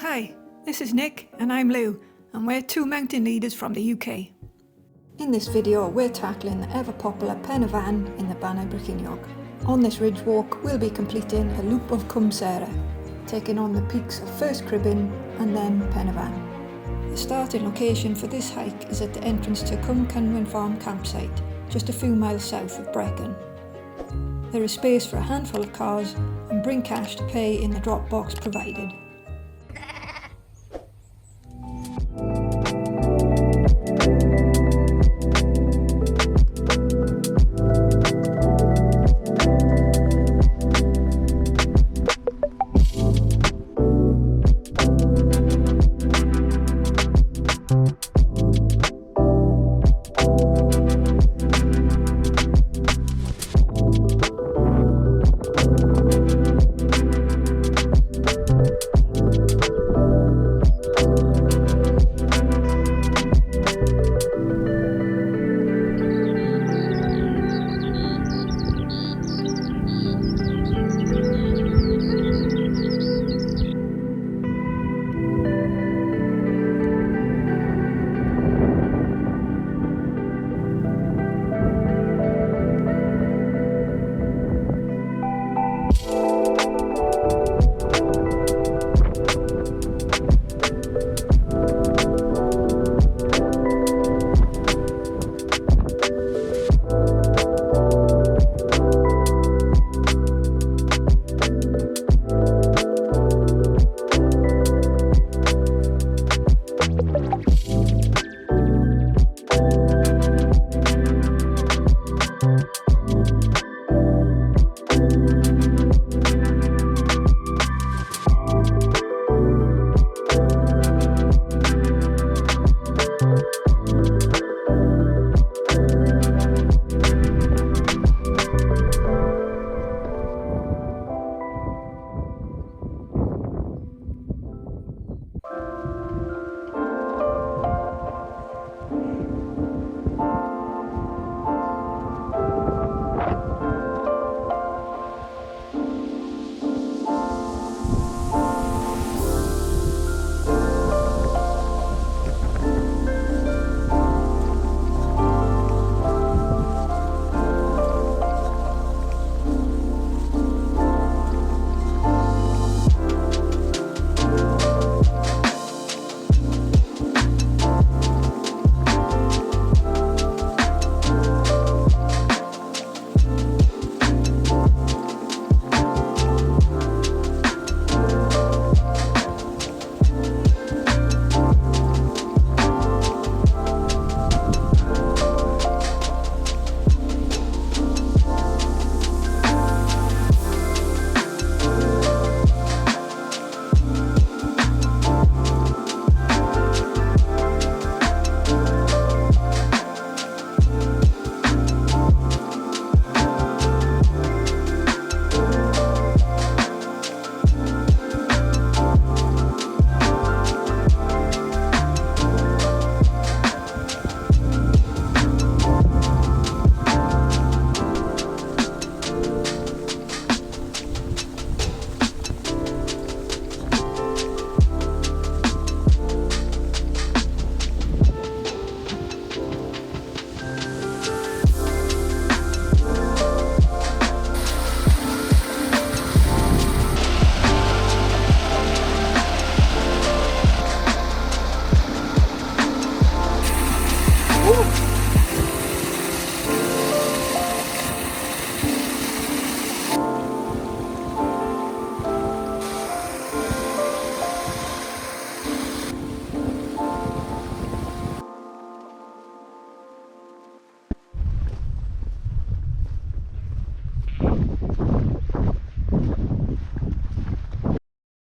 Hi, this is Nick and I'm Lou, and we're two mountain leaders from the UK. In this video we're tackling the ever popular Pen y Fan in the Bannau Brycheiniog. On this ridge walk we'll be completing a loop of Cwm Sere, taking on the peaks of first Cribyn and then Pen y Fan. The starting location for this hike is at the entrance to Cwmcynwyn Farm Campsite, just a few miles south of Brecon. There is space for a handful of cars and bring cash to pay in the drop box provided.